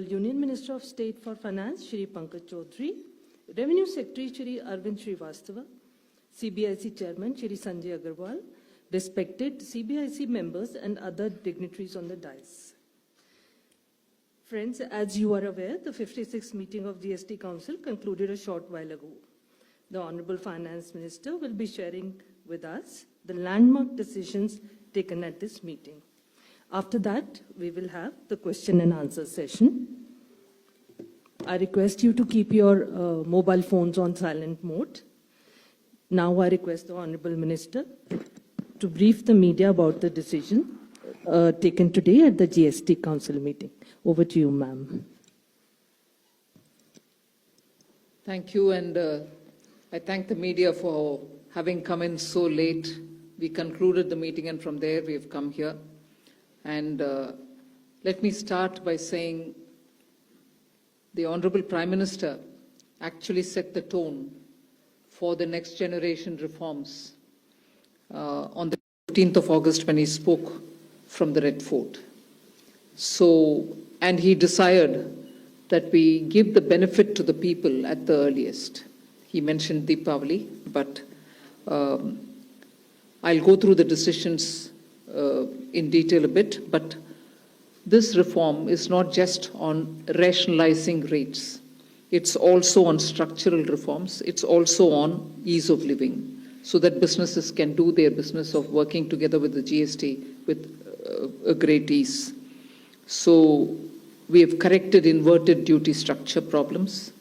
Union Minister of State for Finance, Shri Pankaj Chaudhary, Revenue Secretary, Shri Arvind Srivastava, CBIC Chairman, Shri Sanjay Agarwal, respected CBIC members and other dignitaries on the dais. Friends, as you are aware, the 56th meeting of GST Council concluded a short while ago. The Honorable Finance Minister will be sharing with us the landmark decisions taken at this meeting. After that, we will have the question and answer session. I request you to keep your mobile phones on silent mode. Now I request the Honorable Minister to brief the media about the decision taken today at the GST Council meeting. Over to you, ma'am. Thank you, and I thank the media for having come in so late. We concluded the meeting, and from there we have come here. And let me start by saying the Honorable Prime Minister actually set the tone for the next generation reforms on the 15th of August when he spoke from the Red Fort. And he desired that we give the benefit to the people at the earliest. He mentioned Deepavali, but I'll go through the decisions in detail a bit, but this reform is not just on rationalizing rates. It's also on structural reforms. It's also on ease of living, so that businesses can do their business of working together with the GST with a great ease. So we have corrected inverted duty structure problems.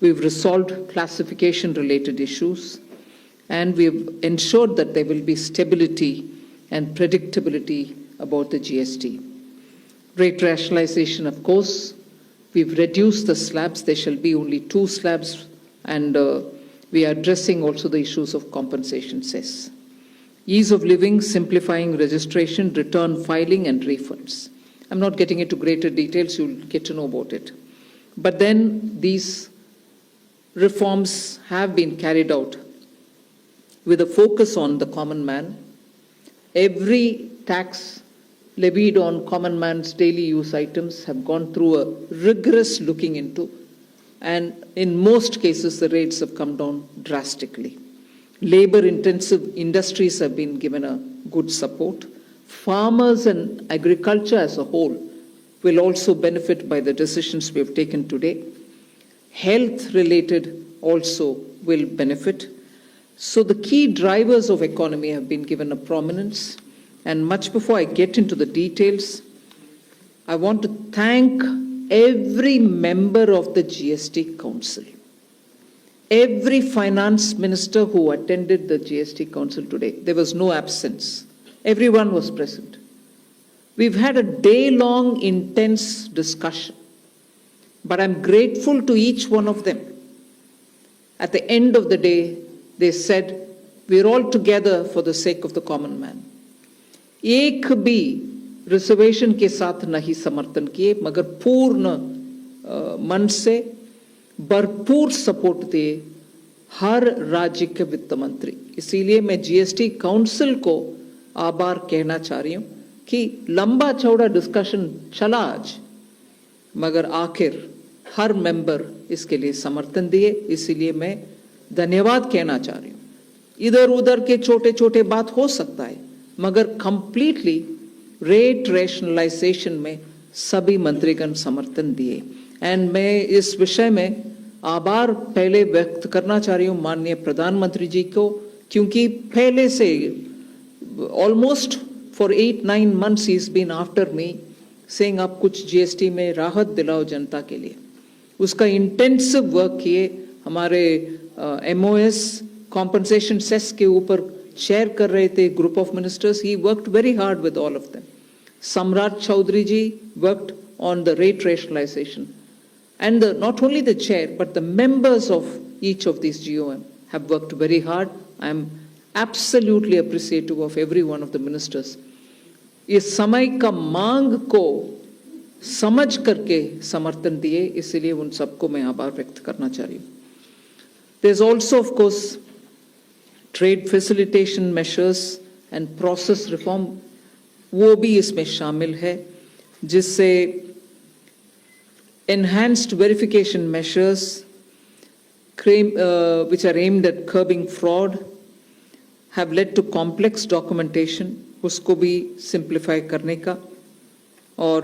We've resolved classification-related issues, and we've ensured that there will be stability and predictability about the GST. Rate rationalization, of course, we've reduced the slabs. There shall be only 2 slabs, and we are addressing also the issues of compensation cess. Ease of living, simplifying registration, return filing, and refunds. I'm not getting into greater details, you'll get to know about it. But then these reforms have been carried out with a focus on the common man. Every tax levied on common man's daily use items have gone through a rigorous looking into, and in most cases the rates have come down drastically. Labor-intensive industries have been given a good support. Farmers and agriculture as a whole will also benefit by the decisions we have taken today. Health-related also will benefit. So the key drivers of economy have been given a prominence. And much before I get into the details, I want to thank every member of the GST Council, every finance minister who attended the GST Council today. There was no absence. Everyone was present. We've had a day-long intense discussion, but I'm grateful to each one of them. At the end of the day, they said, we're all together for the sake of the common man. एक भी reservation के साथ नहीं समर्थन किए, मगर पूर्ण मन से भरपूर सपोर्ट दिए हर राज्य के वित्त मंत्री. इसीलिए मैं जीएसटी काउंसिल को आभार कहना चाह रही हूं कि लंबा चौड़ा डिस्कशन चला आज, मगर आखिर हर मेंबर इसके लिए समर्थन दिए. इसीलिए मैं धन्यवाद कहना चाह रही हूं. इधर उधर के छोटे छोटे बात हो सकता है, मगर कंप्लीटली रेट रैशनलाइजेशन में सभी मंत्रीगण समर्थन दिए. एंड मैं इस विषय में आभार पहले व्यक्त करना चाह रही हूं माननीय प्रधानमंत्री जी को, क्योंकि पहले से ऑलमोस्ट फॉर 8-9 months ही is been after me saying आप कुछ जीएसटी में राहत दिलाओ जनता के लिए. उसका इंटेंसिव वर्क किए. हमारे एमओएस कॉम्पनसेशन सेस के ऊपर शेयर कर रहे थे group of ministers. He worked very hard with all of them. Samrat Choudhary ji worked on the rate rationalisation, and not only the chair but the members of each of these GOM have worked very hard. I am absolutely appreciative of every one of the ministers. इस समय का मांग को समझ करके समर्थन दिए, इसलिए उन सबको मैं आभार व्यक्त करना चाह रही हूँ. There's also of course trade facilitation measures and process reform, वो भी इसमें शामिल है, जिससे enhanced verification measures which are aimed at curbing fraud have led to complex documentation, उसको भी simplify करने का, और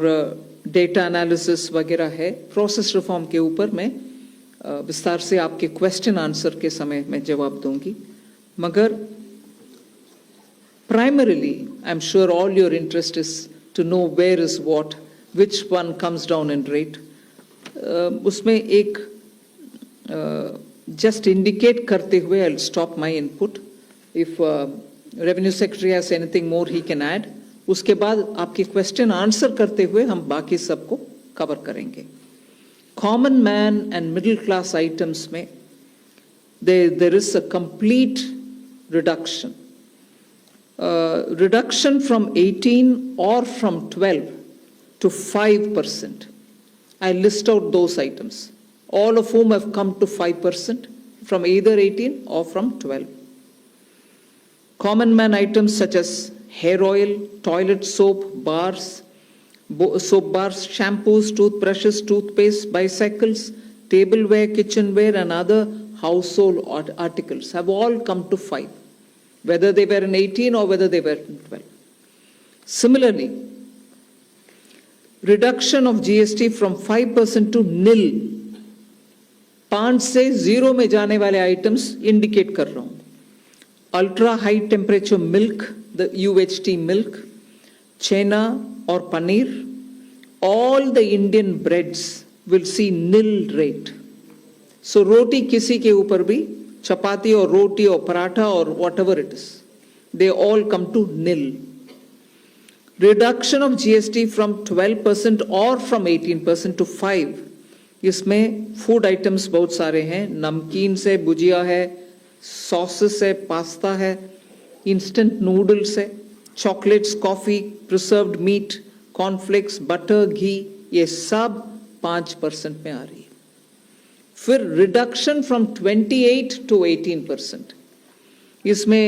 data analysis वगैरह है. Process reform के ऊपर मैं विस्तार से आपके question answer के समय में जवाब दूंगी. मगर primarily, I'm sure all your interest is to know where is what, which one comes down in rate. उसमें एक just indicate करते हुए I'll stop my input. If Revenue Secretary has anything more he can add. उसके बाद आपके question answer करते हुए हम बाकी सबको cover करेंगे. Common man and middle class items में there is a complete reduction. Reduction from 18 or from 12 to 5%. I list out those items, all of whom have come to 5% from either 18 or from 12. Common man items such as hair oil, toilet soap, bars, soap bars, shampoos, toothbrushes, toothpaste, bicycles, tableware, kitchenware, and other household articles have all come to 5, whether they were in 18 or whether they were in 12. Similarly, reduction of GST from 5% to nil. 5 से 0 में जाने वाले items indicate कर रहा हूं. Ultra high temperature milk, the UHT milk, chena or paneer, all the Indian breads will see nil rate. So roti kisi ke upar bhi, chapati or roti or paratha or whatever it is, they all come to nil. Reduction of GST from 12% or from 18% to 5. इसमें food items बहुत सारे हैं, नमकीन से भुजिया है, sauces है, pasta है, instant noodles है, chocolates, coffee, preserved meat, cornflakes, butter, घी, ये सब 5% में आ रही है. फिर रिडक्शन फ्रॉम 28 to 18%. इसमें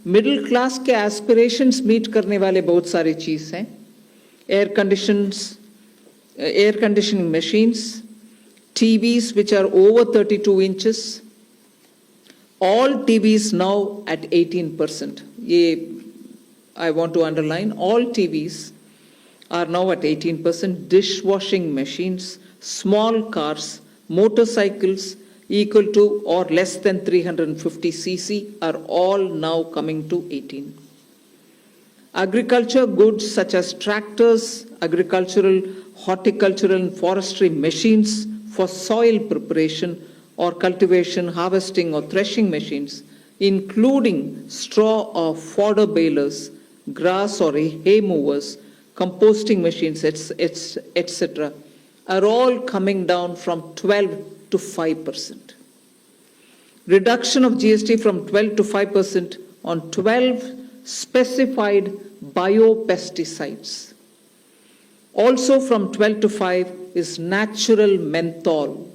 मिडिल क्लास के एस्पिरेशंस मीट करने वाले बहुत सारे चीज हैं. Air conditioning machines, TVs which are over 32 inches, all TVs now at 18%. I want to underline, all TVs are now at 18%. Dishwashing machines, small cars, motorcycles equal to or less than 350 cc are all now coming to 18. Agriculture goods such as tractors, agricultural, horticultural and forestry machines for soil preparation or cultivation, harvesting or threshing machines, including straw or fodder balers, grass or hay movers, composting machines, etc., are all coming down from 12 to 5%. Reduction of GST from 12 to 5% on 12 specified biopesticides. Also from 12 to 5 is natural menthol.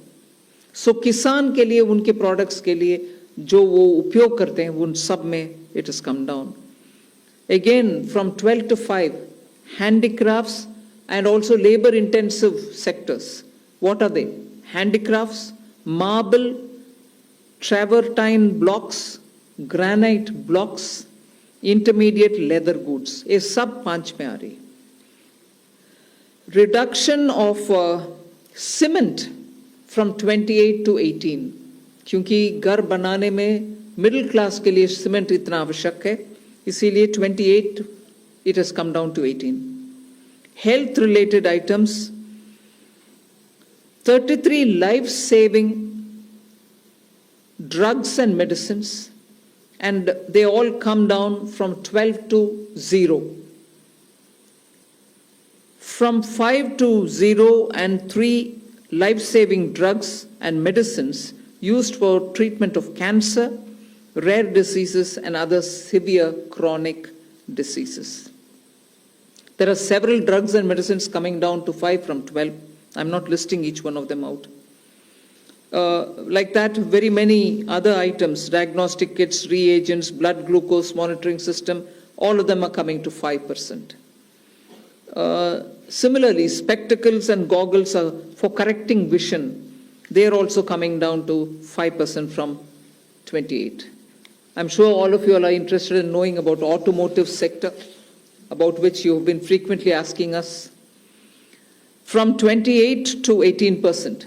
So किसान के लिए उनके products के लिए जो वो उपयोग करते हैं उन सब में it has come down. Again from 12 to 5, handicrafts and also labor intensive sectors. What are they? Handicrafts, marble, travertine blocks, granite blocks, intermediate leather goods. ये सब 5 में आ रही. Reduction of cement from 28 to 18. क्योंकि घर बनाने में middle class के लिए cement इतना आवश्यक है, इसीलिए 28 it has come down to 18. Health related items, 33 life-saving drugs and medicines, and they all come down from 12 to 0. From 5 to 0 and 3 life-saving drugs and medicines used for treatment of cancer, rare diseases, and other severe chronic diseases. There are several drugs and medicines coming down to 5 from 12. I'm not listing each one of them out. Like that, very many other items, diagnostic kits, reagents, blood glucose monitoring system, all of them are coming to 5%. Similarly, spectacles and goggles are for correcting vision. They are also coming down to 5% from 28. I'm sure all of you all are interested in knowing about automotive sector, about which you have been frequently asking us. From 28 to 18%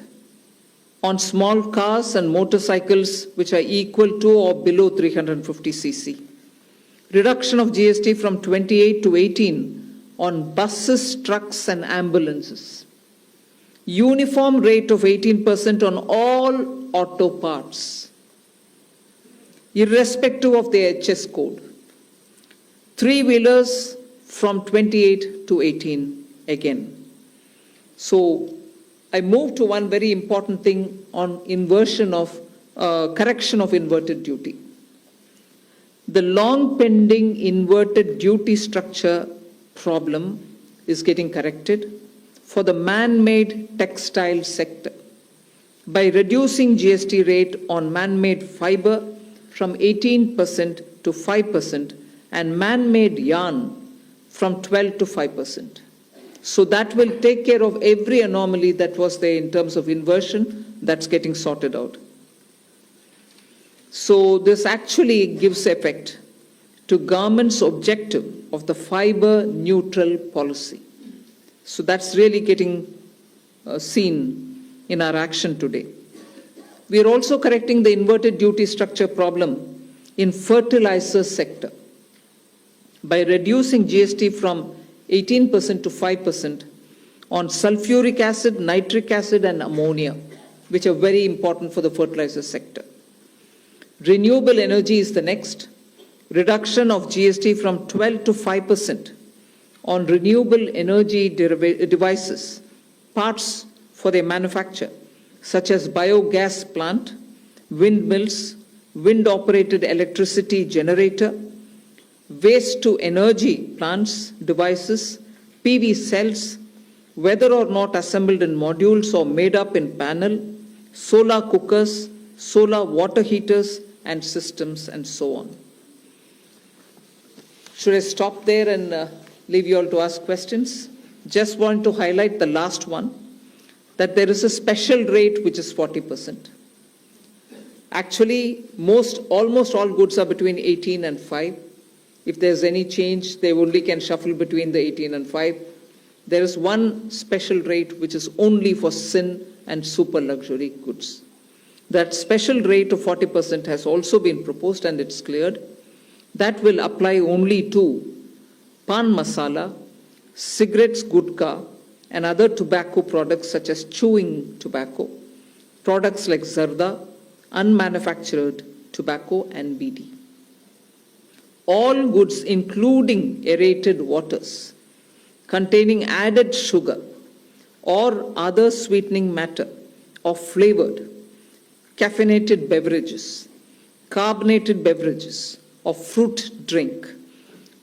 on small cars and motorcycles which are equal to or below 350 cc. Reduction of GST from 28 to 18 on buses, trucks and ambulances. Uniform rate of 18% on all auto parts, irrespective of the HS code. Three-wheelers from 28 to 18 again. So I move to one very important thing on inversion of, correction of inverted duty. The long pending inverted duty structure problem is getting corrected for the man-made textile sector by reducing GST rate on man-made fiber from 18% to 5% and man-made yarn from 12 to 5%. So that will take care of every anomaly that was there in terms of inversion. That's getting sorted out. So this actually gives effect to government's objective of the fiber neutral policy. So that's really getting seen in our action today. We are also correcting the inverted duty structure problem in fertilizer sector by reducing GST from 18% to 5% on sulfuric acid, nitric acid and ammonia, which are very important for the fertilizer sector. Renewable energy is the next. Reduction of GST from 12 to 5% on renewable energy devices, parts for their manufacture, such as biogas plant, windmills, wind-operated electricity generator, waste-to-energy plants, devices, PV cells, whether or not assembled in modules or made up in panel, solar cookers, solar water heaters, and systems, and so on. Should I stop there and leave you all to ask questions? Just want to highlight the last one, that there is a special rate which is 40%. Actually, almost all goods are between 18 and 5. If there's any change, they only can shuffle between the 18 and 5. There is one special rate which is only for sin and super luxury goods. That special rate of 40% has also been proposed and it's cleared. That will apply only to pan masala, cigarettes, gutka, and other tobacco products such as chewing tobacco, products like zarda, unmanufactured tobacco, and BD. All goods, including aerated waters, containing added sugar or other sweetening matter or flavored, caffeinated beverages, carbonated beverages, or fruit drink,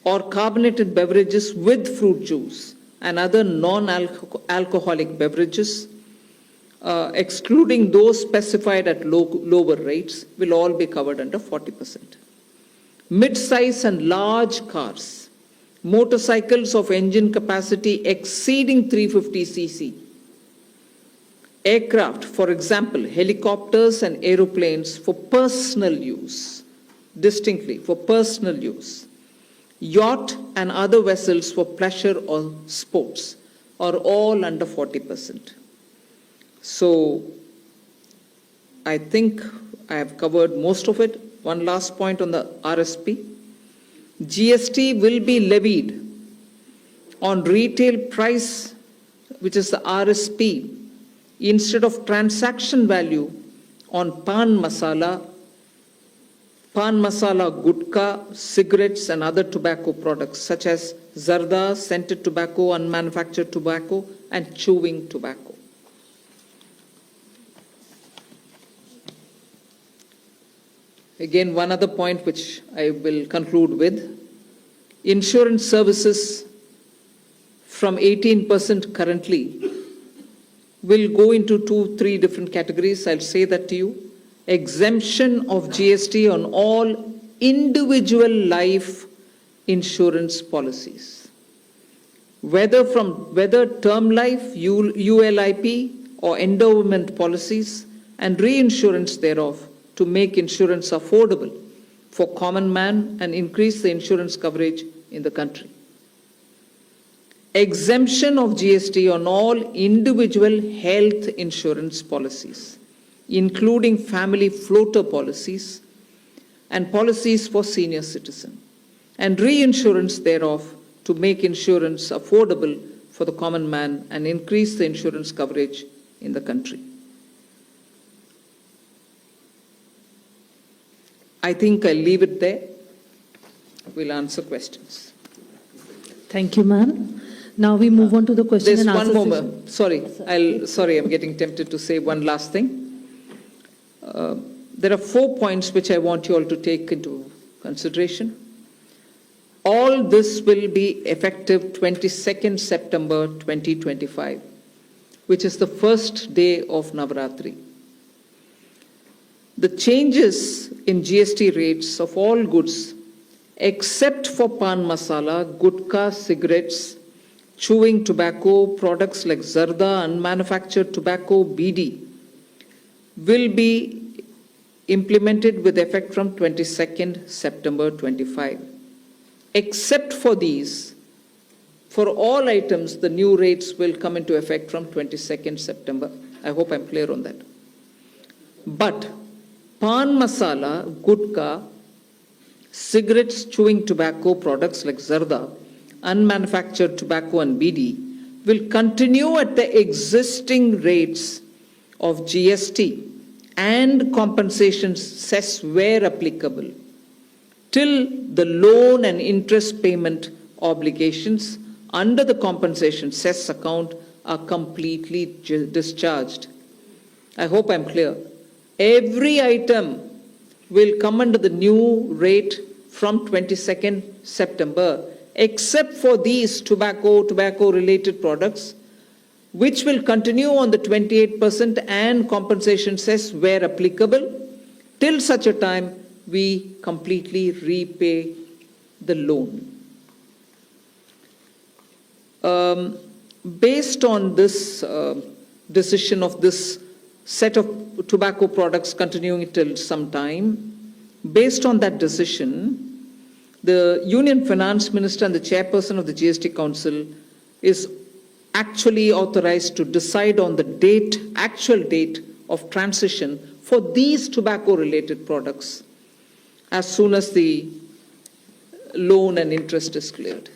or carbonated beverages with fruit juice and other non-alcoholic beverages, excluding those specified at lower rates, will all be covered under 40%. Mid-size and large cars, motorcycles of engine capacity exceeding 350 cc, aircraft, for example, helicopters and aeroplanes for personal use, distinctly for personal use, yacht and other vessels for pleasure or sports are all under 40%. So I think I have covered most of it. One last point on the RSP. GST will be levied on retail price, which is the RSP, instead of transaction value on pan masala, gutka, cigarettes and other tobacco products such as zarda, scented tobacco, unmanufactured tobacco and chewing tobacco. Again, one other point which I will conclude with. Insurance services from 18% currently will go into 2-3 different categories. I'll say that to you. Exemption of GST on all individual life insurance policies. whether term life, ULIP, or endowment policies, and reinsurance thereof, to make insurance affordable for common man and increase the insurance coverage in the country. Exemption of GST on all individual health insurance policies, including family floater policies and policies for senior citizens, and reinsurance thereof to make insurance affordable for the common man and increase the insurance coverage in the country. I think I'll leave it there. We'll answer questions. Thank you, ma'am. Now we move on to the question There's and answer one more. session. Sorry, I'm getting tempted to say one last thing. There are 4 points which I want you all to take into consideration. All this will be effective 22nd September 2025, which is the first day of Navaratri. The changes in GST rates of all goods, except for pan masala, gutka, cigarettes, chewing tobacco, products like zarda, unmanufactured tobacco, BD, will be implemented with effect from 22nd September 25. Except for these, for all items, the new rates will come into effect from 22nd September. I hope I'm clear on that. But pan masala, gutka, cigarettes, chewing tobacco, products like zarda, unmanufactured tobacco and BD will continue at the existing rates of GST and compensation cess where applicable, till the loan and interest payment obligations under the compensation cess account are completely discharged. I hope I'm clear. Every item will come under the new rate from 22nd September, except for these tobacco-related products, which will continue on the 28% and compensation cess where applicable, till such a time we completely repay the loan. Based on this decision of this set of tobacco products continuing till some time, based on that decision, the Union Finance Minister and the Chairperson of the GST Council is actually authorized to decide on the actual date of transition for these tobacco-related products as soon as the loan and interest is cleared.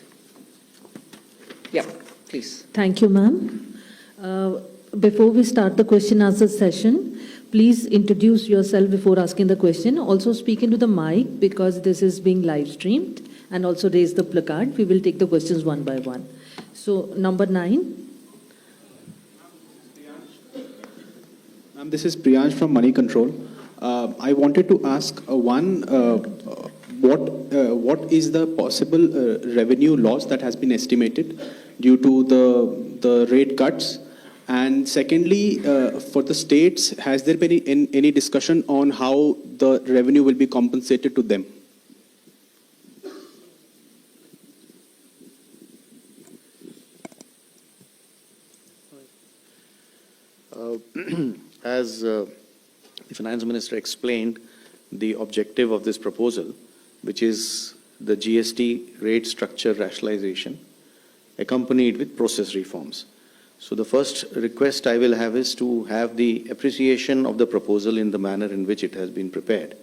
Yeah, please. Thank you, ma'am. Before we start the question answer session, please introduce yourself before asking the question. Also speak into the mic because this is being live streamed, and also raise the placard. We will take the questions one by one. So, number 9. Ma'am, this is Priyansh from Money Control. I wanted to ask what is the possible revenue loss that has been estimated due to the rate cuts? And secondly, for the states, has there been any discussion on how the revenue will be compensated to them? As the Finance Minister explained, the objective of this proposal, which is the GST rate structure rationalization, accompanied with process reforms. So the first request I will have is to have the appreciation of the proposal in the manner in which it has been prepared,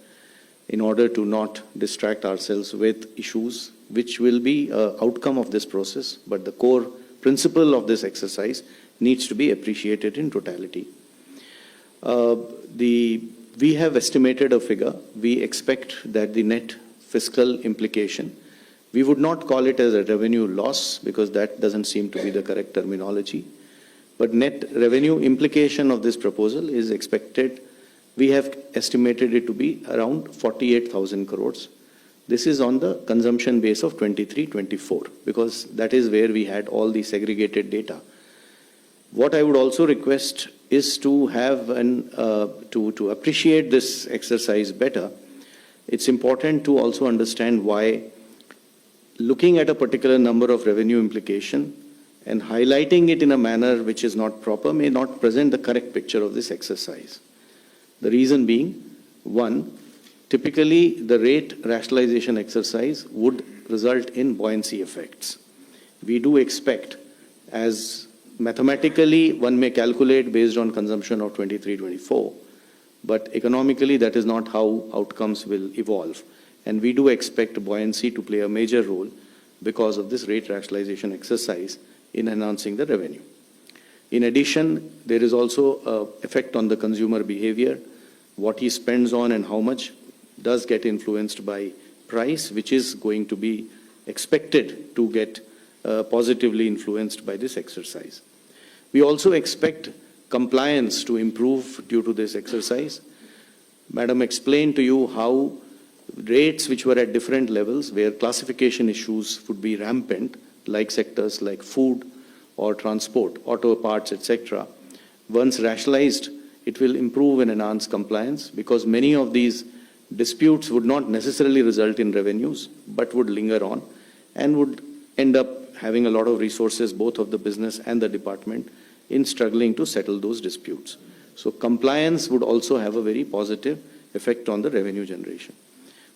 in order to not distract ourselves with issues which will be an outcome of this process, but the core principle of this exercise needs to be appreciated in totality. We have estimated a figure. We expect that the net fiscal implication, we would not call it as a revenue loss because that doesn't seem to be the correct terminology. But net revenue implication of this proposal is expected, we have estimated it to be around 48,000 crores. This is on the consumption base of 23-24 because that is where we had all the segregated data. What I would also request is to have to appreciate this exercise better. It's important to also understand why looking at a particular number of revenue implication and highlighting it in a manner which is not proper may not present the correct picture of this exercise. The reason being, one, typically the rate rationalization exercise would result in buoyancy effects. We do expect, as mathematically one may calculate based on consumption of 23-24, but economically that is not how outcomes will evolve. And we do expect buoyancy to play a major role because of this rate rationalization exercise in enhancing the revenue. In addition, there is also an effect on the consumer behavior. What he spends on and how much does get influenced by price, which is going to be expected to get positively influenced by this exercise. We also expect compliance to improve due to this exercise. Madam explained to you how rates which were at different levels, where classification issues would be rampant, like sectors like food or transport, auto parts, etc. Once rationalized, it will improve and enhance compliance, because many of these disputes would not necessarily result in revenues, but would linger on and would end up having a lot of resources, both of the business and the department, in struggling to settle those disputes. So compliance would also have a very positive effect on the revenue generation.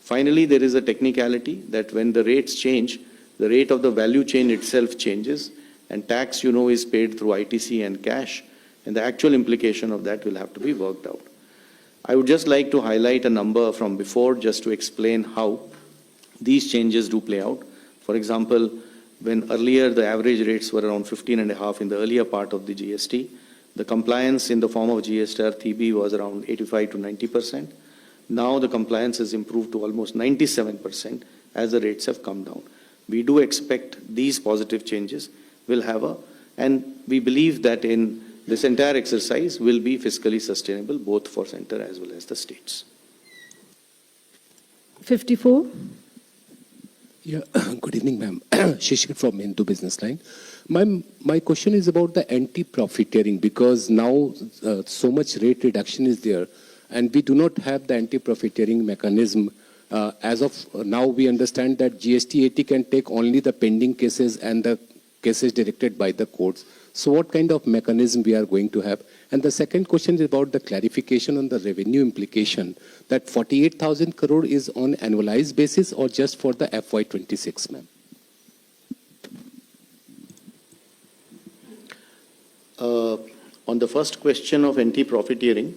Finally, there is a technicality that when the rates change, the rate of the value chain itself changes, and tax, you know, is paid through ITC and cash, and the actual implication of that will have to be worked out. I would just like to highlight a number from before just to explain how these changes do play out. For example, when earlier the average rates were around 15.5 in the earlier part of the GST, the compliance in the form of GSTR TB was around 85 to 90%. Now the compliance has improved to almost 97% as the rates have come down. We do expect these positive changes will have and we believe that in this entire exercise will be fiscally sustainable both for center as well as the states. 54. Yeah, good evening, ma'am. Shishir from Hindu Business Line. My question is about the anti-profiteering, because now so much rate reduction is there, and we do not have the anti-profiteering mechanism. As of now, we understand that GST 80 can take only the pending cases and the cases directed by the courts. So what kind of mechanism we are going to have? And the second question is about the clarification on the revenue implication, that 48,000 crore is on annualized basis or just for the FY26, ma'am? On the first question of anti-profiteering,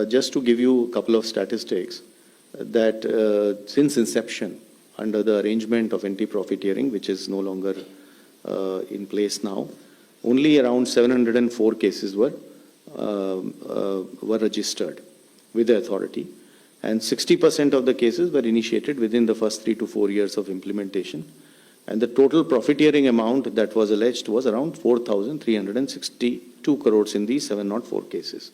just to give you a couple of statistics, that since inception, under the arrangement of anti-profiteering, which is no longer in place now, only around 704 cases were registered with the authority, and 60% of the cases were initiated within the first 3 to 4 years of implementation, and the total profiteering amount that was alleged was around 4,362 crores in these 704 cases.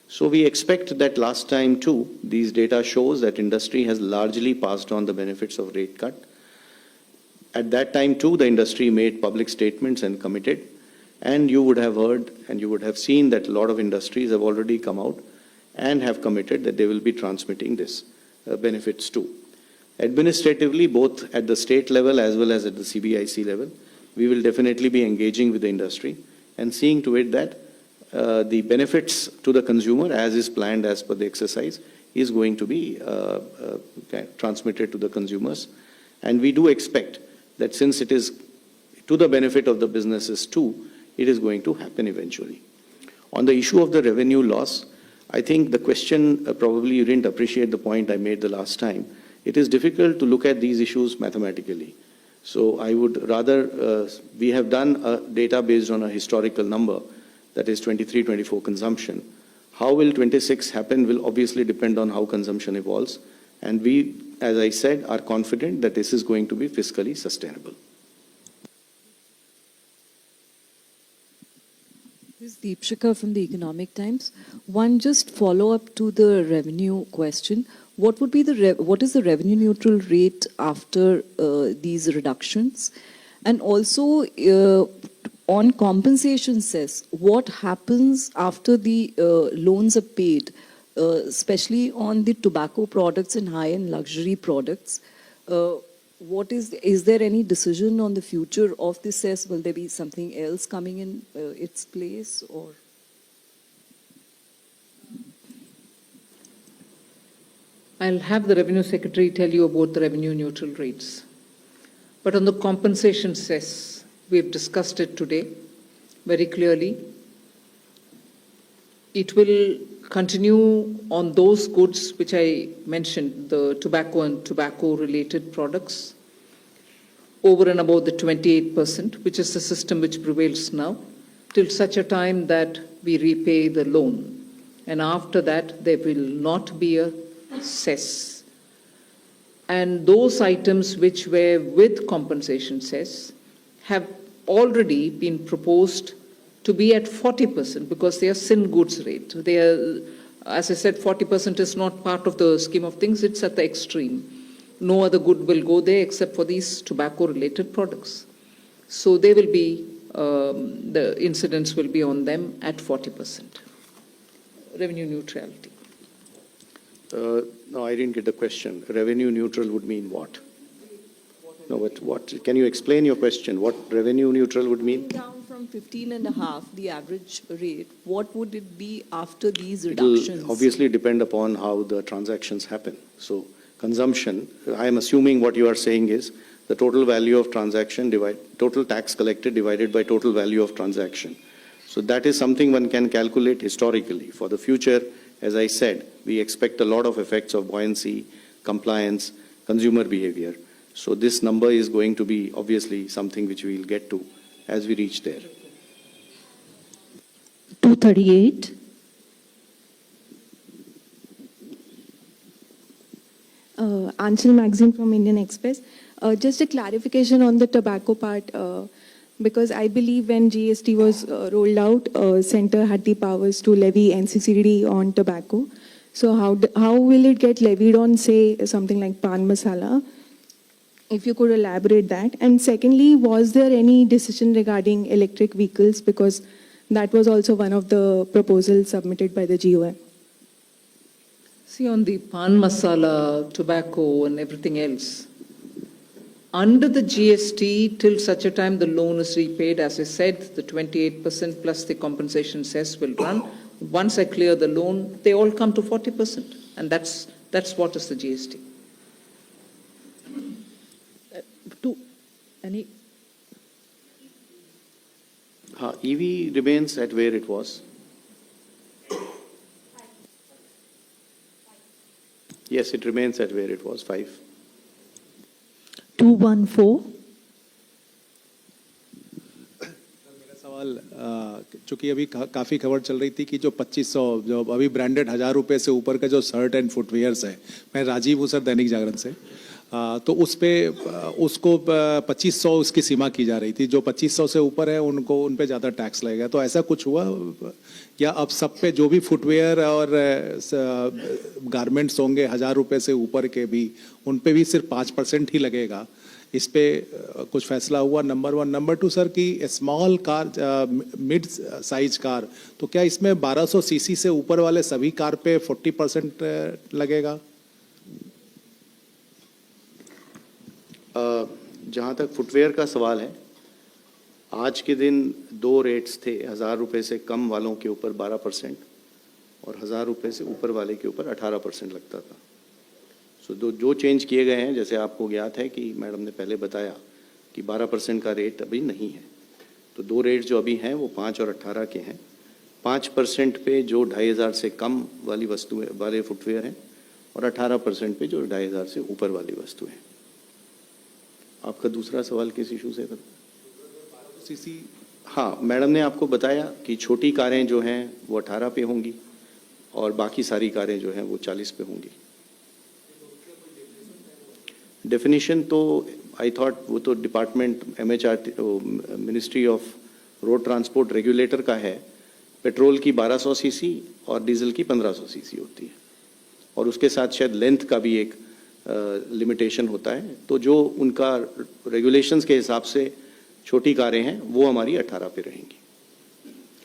So we expect that last time too, these data shows that industry has largely passed on the benefits of rate cut. At that time too, the industry made public statements and committed, and you would have heard and you would have seen that a lot of industries have already come out and have committed that they will be transmitting this benefits too. Administratively, both at the state level as well as at the CBIC level, we will definitely be engaging with the industry and seeing to it that the benefits to the consumer, as is planned as per the exercise, is going to be transmitted to the consumers. And we do expect that since it is to the benefit of the businesses too, it is going to happen eventually. On the issue of the revenue loss, I think the question, probably you didn't appreciate the point I made the last time. It is difficult to look at these issues mathematically. So I would rather, we have done a data based on a historical number, that is 23-24 consumption. How will 26 happen will obviously depend on how consumption evolves. And we, as I said, are confident that this is going to be fiscally sustainable. This is Deepshika from the Economic Times. One just follow-up to the revenue question. What would be what is the revenue neutral rate after these reductions? And also on compensation cess, what happens after the loans are paid, especially on the tobacco products and high-end luxury products? Is there any decision on the future of this cess? Will there be something else coming in its place, or? I'll have the Revenue Secretary tell you about the revenue neutral rates. But on the compensation cess, we've discussed it today very clearly. It will continue on those goods which I mentioned, the tobacco and tobacco-related products, over and above the 28%, which is the system which prevails now, till such a time that we repay the loan. And after that, there will not be a cess. And those items which were with compensation cess have already been proposed to be at 40% because they are sin goods rate. They are, as I said, 40% is not part of the scheme of things, it's at the extreme. No other good will go there except for these tobacco-related products. So they will be, the incidence will be on them at 40%. Revenue neutrality. No, I didn't get the question. Revenue neutral would mean what? No, but what? Can you explain your question? What revenue neutral would mean? Down from 15.5, the average rate, what would it be after these It will reductions? obviously depend upon how the transactions happen. So consumption, I am assuming what you are saying is the total value of transaction total tax collected divided by total value of transaction. So that is something one can calculate historically. For the future, as I said, we expect a lot of effects of buoyancy, compliance, consumer behavior. So this number is going to be obviously something which we will get to as we reach there. 238. Anshul Magazine from Indian Express. Just a clarification on the tobacco part, because I believe when GST was rolled out, Centre had the powers to levy NCCD on tobacco. So how will it get levied on, say, something like pan masala? If you could elaborate that. And secondly, was there any decision regarding electric vehicles? Because that was also one of the proposals submitted by the GOM. See, on the pan masala, tobacco and everything else, under the GST, till such a time the loan is repaid, as I said, the 28% plus the compensation cess will run. Once I clear the loan, they all come to 40%. And that's what is the GST. EV remains at where it was. Yes, it remains at where it was, 5. 214. मेरा सवाल, चूंकि अभी काफ़ी खबर चल रही थी कि जो 2500 जो अभी ब्रांडेड 1000 रुपये से ऊपर का जो शर्ट एंड फुटवेयर्स है, मैं राजीव हूँ सर दैनिक जागरण से, तो उस पे उसको 2500 उसकी सीमा की जा रही थी। जो 2500 से ऊपर है उनको उन पे ज़्यादा टैक्स लगेगा, तो ऐसा कुछ हुआ या अब सब पे जो भी फुटवेयर और गारमेंट्स होंगे 1000 रुपये से ऊपर के भी उन पे भी सिर्फ 5% ही लगेगा? इस पे कुछ फैसला हुआ? नंबर 1। नंबर 2 सर कि small car, mid size car, तो क्या इसमें 1200 सीसी से ऊपर वाले सभी कार पे 40% लगेगा? जहाँ तक फुटवेयर का सवाल है, आज के दिन 2 रेट्स थे। 1000 रुपये से कम वालों के ऊपर 12% और 1000 रुपये से ऊपर वाले के ऊपर 18% लगता था। सो जो चेंज किए गए हैं, जैसे आपको ज्ञात है कि मैडम ने पहले बताया कि 12% का रेट अभी नहीं है, तो 2 रेट जो अभी हैं वो 5 और 18 के हैं। 5% पे जो 2500 से कम वाली वस्तुएं वाले फुटवेयर हैं और 18% पे जो 2500 से ऊपर वाली वस्तुएं हैं। आपका दूसरा सवाल किस इशू से था? सीसी। हाँ, मैडम ने आपको बताया कि छोटी कारें जो हैं वो 18 पे होंगी और बाकी सारी कारें जो हैं वो 40 पे होंगी। डेफिनेशन तो आई थॉट वो तो department MHRT ministry of road transport regulator का है। पेट्रोल की 1200 सीसी और डीजल की 1500 सीसी होती है और उसके साथ शायद लेंथ का भी एक लिमिटेशन होता है। तो जो उनका रेगुलेशंस के हिसाब से छोटी कारें हैं वो हमारी 18 पे रहेंगी।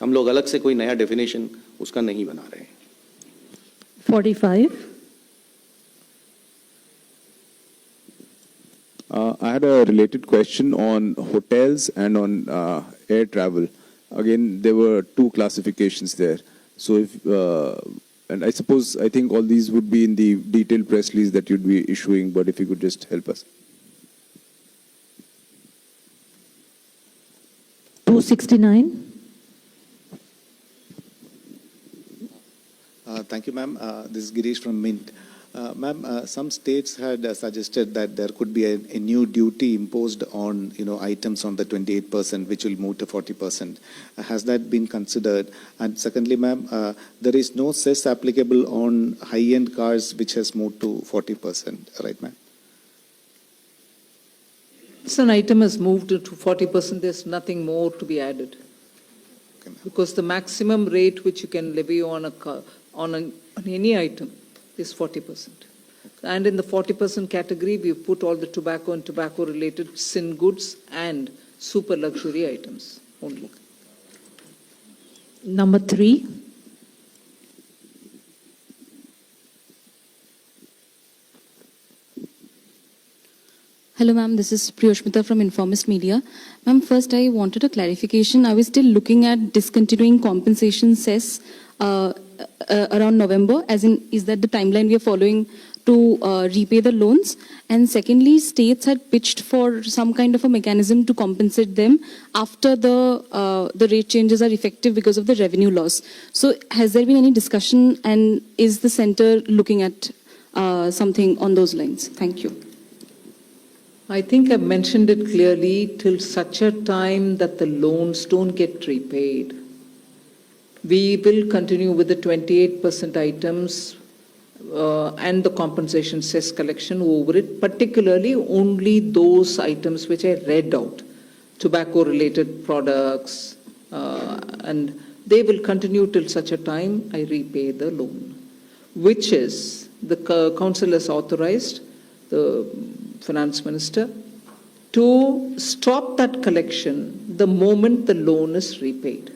हम लोग अलग से कोई नया डेफिनेशन उसका नहीं बना रहे हैं। 45. I had a related question on hotels and on air travel. Again, there were two classifications there. So if, and I think all these would be in the detailed press release that you'd be issuing, but if you could just help us. 269. Thank you, ma'am. This is Girish from Mint. Ma'am, some states had suggested that there could be a new duty imposed on, items on the 28%, which will move to 40%. Has that been considered? And secondly, ma'am, there is no cess applicable on high-end cars, which has moved to 40%, right, ma'am? Once an item has moved to 40%, there's nothing more to be added. Okay, ma'am. Because the maximum rate which you can levy on a car, on any item is 40%. And in the 40% category, we've put all the tobacco and tobacco-related sin goods and super luxury items only. Number 3. Hello, ma'am. This is Priyoshmita from Informist Media. Ma'am, first I wanted a clarification. I was still looking at discontinuing compensation cess around November, as in, is that the timeline we are following to repay the loans? And secondly, states had pitched for some kind of a mechanism to compensate them after the rate changes are effective because of the revenue loss. So has there been any discussion, and is the center looking at something on those lines? Thank you. I think I've mentioned it clearly, till such a time that the loans don't get repaid. We will continue with the 28% items and the compensation cess collection over it, particularly only those items which I read out, tobacco-related products, and they will continue till such a time I repay the loan, which is the council has authorized the finance minister to stop that collection the moment the loan is repaid.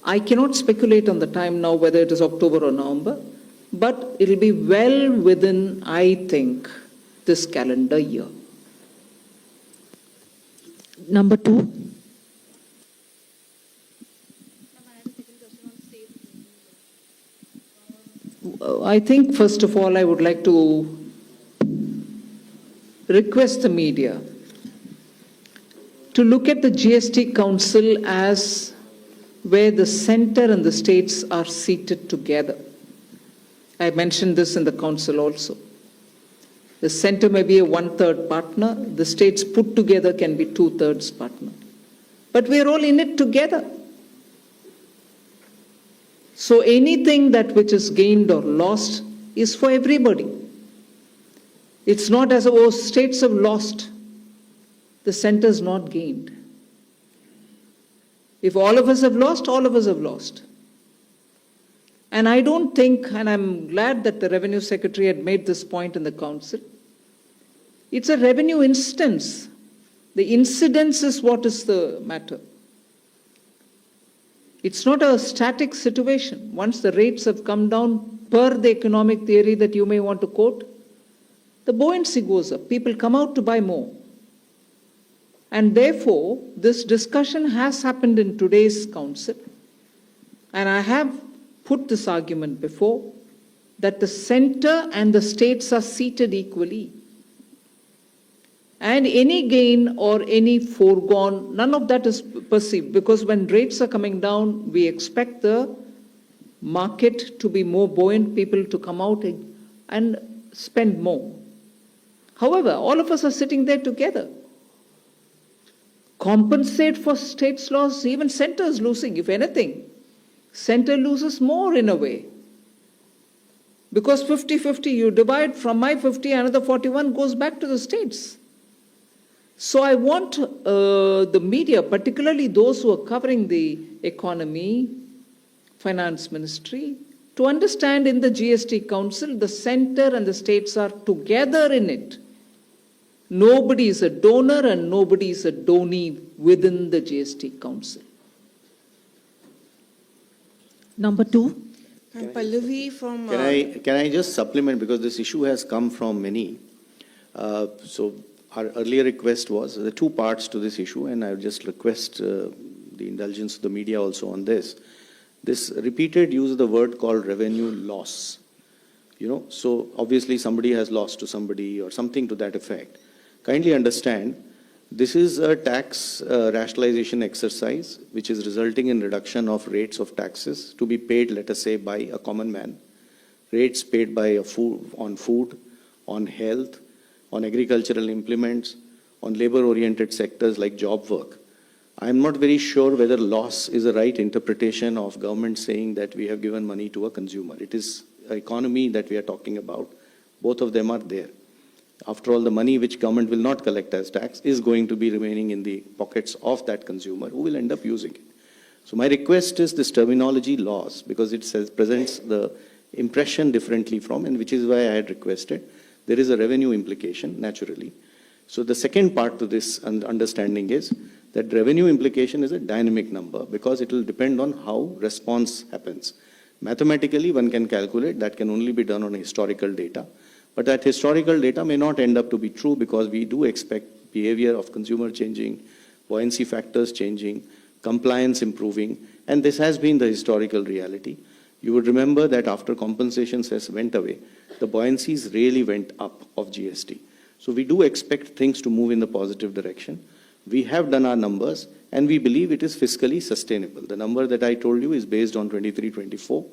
I cannot speculate on the time now whether it is October or November, but it will be well within, I think, this calendar year. Number 2. I think, first of all, I would like to request the media to look at the GST Council as where the center and the states are seated together. I mentioned this in the council also. The center may be a 1/3 partner, the states put together can be 2/3 partner. But we're all in it together. So anything that which is gained or lost is for everybody. It's not as though states have lost, the center's not gained. If all of us have lost, all of us have lost. And I don't think, and I'm glad that the Revenue Secretary had made this point in the council, it's a revenue instance. The incidence is what is the matter. It's not a static situation. Once the rates have come down per the economic theory that you may want to quote, the buoyancy goes up. People come out to buy more. And therefore, this discussion has happened in today's council. And I have put this argument before, that the center and the states are seated equally. And any gain or any foregone, none of that is perceived, because when rates are coming down, we expect the market to be more buoyant, people to come out and spend more. However, all of us are sitting there together. Compensate for states' loss, even center is losing, if anything. Center loses more in a way. Because 50-50, you divide from my 50, another 41 goes back to the states. So I want the media, particularly those who are covering the economy, finance ministry, to understand in the GST Council, the center and the states are together in it. Nobody is a donor and nobody is a donee within the GST Council. Number 2. Pallavi from... Can I just supplement, because this issue has come from many. So our earlier request was, there are two parts to this issue, and I would just request the indulgence of the media also on this. This repeated use of the word called revenue loss. So obviously somebody has lost to somebody or something to that effect. Kindly understand, this is a tax rationalization exercise which is resulting in reduction of rates of taxes to be paid, let us say, by a common man. Rates paid by on food, on health, on agricultural implements, on labor-oriented sectors like job work. I am not very sure whether loss is the right interpretation of government saying that we have given money to a consumer. It is an economy that we are talking about. Both of them are there. After all, the money which government will not collect as tax is going to be remaining in the pockets of that consumer who will end up using it. So my request is this terminology loss, because it presents the impression differently from, and which is why I had requested. There is a revenue implication, naturally. So the second part to this understanding is that revenue implication is a dynamic number because it will depend on how response happens. Mathematically, one can calculate, that can only be done on historical data. But that historical data may not end up to be true because we do expect behavior of consumer changing, buoyancy factors changing, compliance improving, and this has been the historical reality. You would remember that after compensation cess went away, the buoyancies really went up of GST. So we do expect things to move in the positive direction. We have done our numbers and we believe it is fiscally sustainable. The number that I told you is based on 23-24.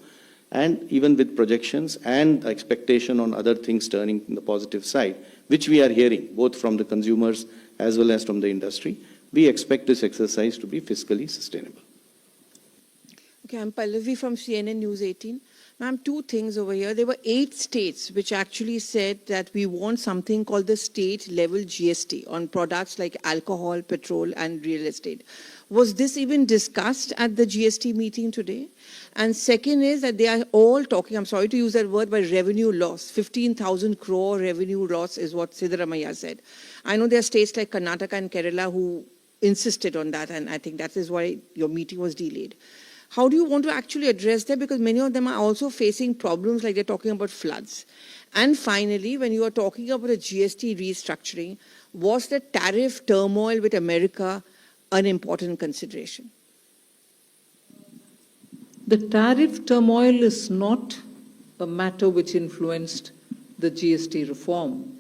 And even with projections and expectation on other things turning in the positive side, which we are hearing both from the consumers as well as from the industry, we expect this exercise to be fiscally sustainable. Okay, I'm Pallavi from CNN News 18. Ma'am, two things over here. There were 8 states which actually said that we want something called the state level GST on products like alcohol, petrol, and real estate. Was this even discussed at the GST meeting today? And second is that they are all talking, I'm sorry to use that word, but revenue loss. 15,000 crore revenue loss is what Siddaramaiah said. I know there are states like Karnataka and Kerala who insisted on that, and I think that is why your meeting was delayed. How do you want to actually address that? Because many of them are also facing problems like they're talking about floods. And finally, when you are talking about a GST restructuring, was the tariff turmoil with America an important consideration? The tariff turmoil is not a matter which influenced the GST reform,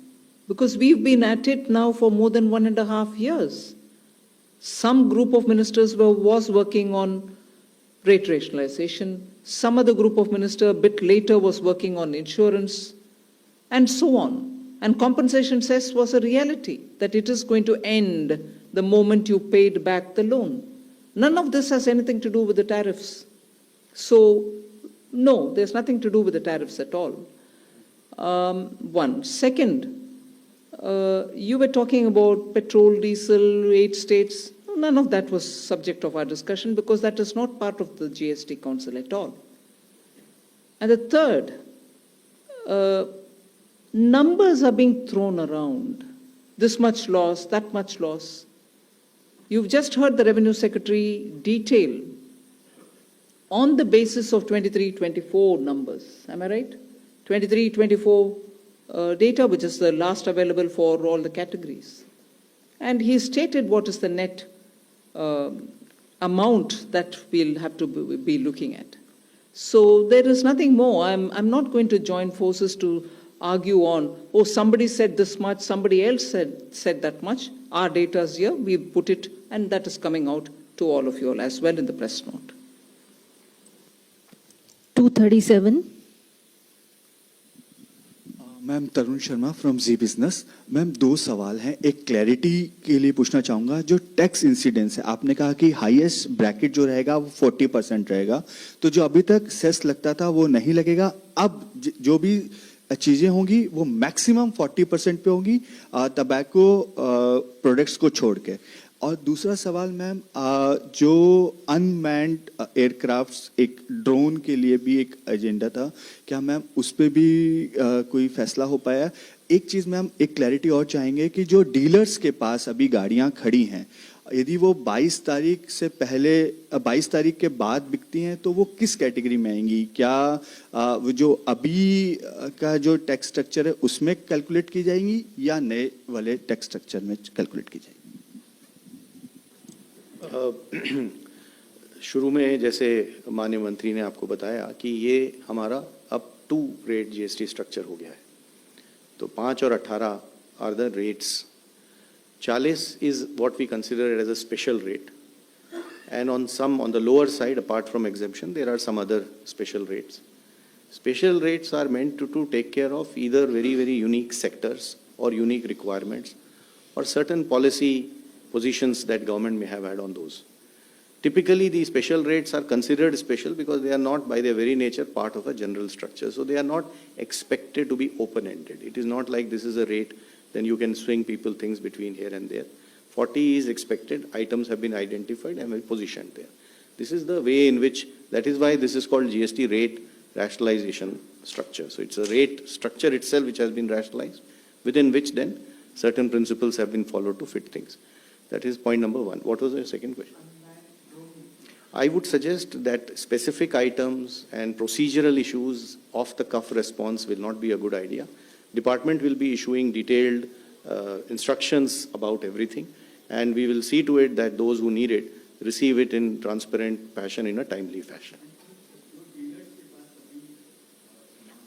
because we've been at it now for more than 1.5 years. Some group of ministers was working on rate rationalization, some other group of ministers a bit later was working on insurance, and so on. And compensation cess was a reality, that it is going to end the moment you paid back the loan. None of this has anything to do with the tariffs. So, no, there's nothing to do with the tariffs at all. One. Second, you were talking about petrol, diesel, 8 states. None of that was subject of our discussion because that is not part of the GST Council at all. And the third, numbers are being thrown around. This much loss, that much loss. You've just heard the Revenue Secretary detail on the basis of 23-24 numbers. Am I right? 23-24 data, which is the last available for all the categories. And he stated what is the net amount that we'll have to be looking at. So there is nothing more. I'm not going to join forces to argue on, oh, somebody said this much, somebody else said that much. Our data is here, we put it, and that is coming out to all of you all as well in the press note. 237. Ma'am Tarun Sharma from Zee business. Ma'am 2 सवाल हैं. एक clarity के लिए पूछना चाहूँगा, जो tax incidence है, आपने कहा कि हाईएस्ट ब्रैकेट जो रहेगा वो 40% रहेगा, तो जो अभी तक सेस लगता था वो नहीं लगेगा. अब जो भी चीज़ें होंगी वो मैक्सिमम 40% पे होंगी टबैको प्रोडक्ट्स को छोड़ के. और दूसरा सवाल मैम, जो अनमैन्ड एयरक्राफ्ट्स, एक ड्रोन के लिए भी एक एजेंडा था, क्या मैम उस पर भी कोई फैसला हो पाया? एक चीज़ मैम, एक क्लैरिटी और चाहेंगे कि जो डीलर्स के पास अभी गाड़ियां खड़ी हैं, यदि वो 22 तारीख से पहले 22 तारीख के बाद बिकती हैं तो वो किस कैटेगरी में आएंगी? क्या वो जो अभी का जो टैक्स स्ट्रक्चर है उसमें कैलकुलेट की जाएंगी या नए वाले टैक्स स्ट्रक्चर में कैलकुलेट की जाएंगी? शुरू में जैसे माननीय मंत्री ने आपको बताया कि ये हमारा अब 2 रेट जीएसटी स्ट्रक्चर हो गया है। तो 5 और 18 are the rates. 40 is what we consider as a special rate, and on the lower side, apart from exemption, there are some other special rates. Special rates are meant to take care of either very, very unique sectors or unique requirements or certain policy positions that government may have had on those. Typically, these special rates are considered special because they are not by their very nature part of a general structure. So they are not expected to be open-ended. It is not like this is a rate, then you can swing people things between here and there. 40 is expected, items have been identified and positioned there. This is the way in which, that is why this is called GST rate rationalization structure. So it's a rate structure itself which has been rationalized, within which then certain principles have been followed to fit things. That is point number 1. What was the second question? I would suggest that specific items and procedural issues off the cuff response will not be a good idea. Department will be issuing detailed instructions about everything, and we will see to it that those who need it receive it in transparent fashion, in a timely fashion.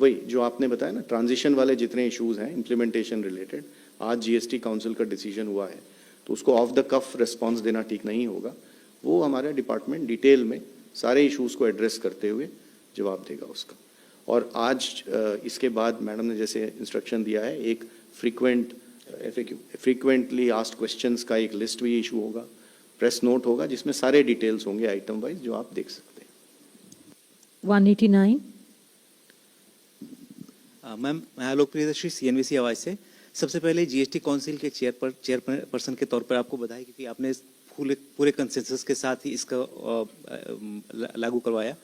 वही जो आपने बताया ना, transition वाले जितने issues हैं implementation related, आज GST council का डिसीजन हुआ है, तो उसको ऑफ द कफ रिस्पांस देना ठीक नहीं होगा. वो हमारा डिपार्टमेंट डिटेल में सारे इश्यूज को एड्रेस करते हुए जवाब देगा उसका. और आज इसके बाद मैडम ने जैसे इंस्ट्रक्शन दिया है, एक फ्रीक्वेंटली आस्क्ड क्वेश्चंस का एक लिस्ट भी इशू होगा, प्रेस नोट होगा जिसमें सारे डिटेल्स होंगे आइटम वाइज जो आप देख सकते हैं. 189. मैम, मैं आलोक प्रियदर्शी सीएनबीसी आवाज से. सबसे पहले जीएसटी काउंसिल के चेयरपर्सन के तौर पर आपको बधाई, क्योंकि आपने पूरे कंसेंसस के साथ ही इसका लागू करवाया.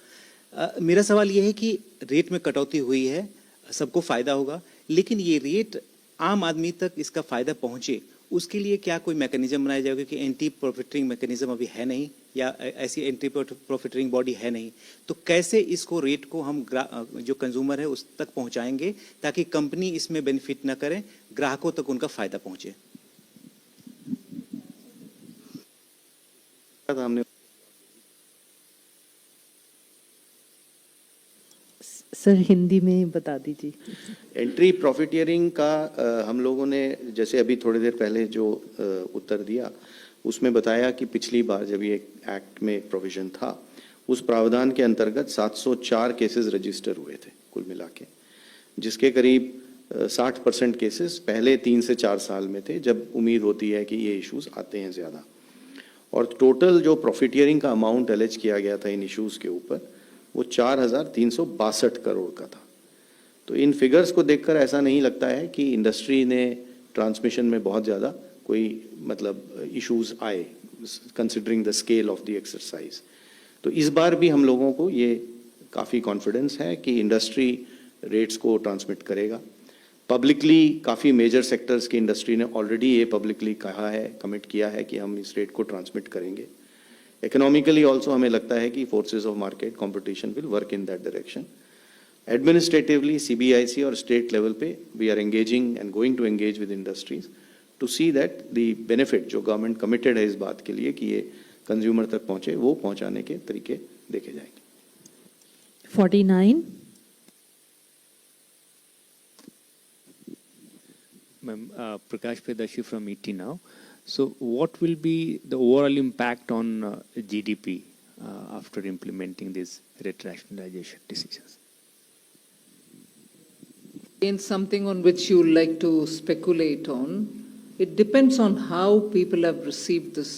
मेरा सवाल यह है कि रेट में कटौती हुई है, सबको फायदा होगा, लेकिन ये रेट आम आदमी तक इसका फायदा पहुंचे उसके लिए क्या कोई मैकेनिज्म बनाया जाएगा? क्योंकि एंटी प्रॉफिटरिंग मैकेनिज्म अभी है नहीं, या ऐसी एंटी प्रॉफिटरिंग बॉडी है नहीं, तो कैसे इसको रेट को हम जो कंज्यूमर है उस तक पहुंचाएंगे ताकि कंपनी इसमें बेनिफिट न करें, ग्राहकों तक उनका फायदा पहुंचे? हमने सर हिंदी में बता दीजिए. एंट्री प्रॉफिटियरिंग का हम लोगों ने जैसे अभी थोड़ी देर पहले जो उत्तर दिया उसमें बताया कि पिछली बार जब ये एक्ट में प्रोविजन था, उस प्रावधान के अंतर्गत 704 केसेस रजिस्टर हुए थे कुल मिला के, जिसके करीब 60% केसेस पहले 3 से 4 साल में थे, जब उम्मीद होती है कि ये इश्यूज आते हैं ज़्यादा. और टोटल जो प्रॉफिटियरिंग का अमाउंट एलेज किया गया था इन इश्यूज के ऊपर, वो 4,362 करोड़ का था. तो इन फिगर्स को देखकर ऐसा नहीं लगता है कि इंडस्ट्री ने ट्रांसमिशन में बहुत ज़्यादा कोई मतलब इश्यूज आए, considering the scale of the exercise. तो इस बार भी हम लोगों को ये काफ़ी कॉन्फिडेंस है कि इंडस्ट्री रेट्स को ट्रांसमिट करेगा. पब्लिकली काफ़ी मेजर सेक्टर्स की इंडस्ट्री ने ऑलरेडी ये पब्लिकली कहा है, कमिट किया है कि हम इस रेट को ट्रांसमिट करेंगे. इकोनॉमिकली ऑल्सो हमें लगता है कि forces of market competition will work in that direction. Administratively CBIC और स्टेट लेवल पे we are engaging and going to engage with industries to see that the benefit जो government committed है इस बात के लिए कि ये कंज्यूमर तक पहुंचे, वो पहुंचाने के तरीके देखे जाएंगे. 49. Ma'am, Prakash Predashi from ET Now. So what will be the overall impact on GDP after implementing these rate rationalization decisions? Again, something on which you like to speculate on. It depends on how people have received this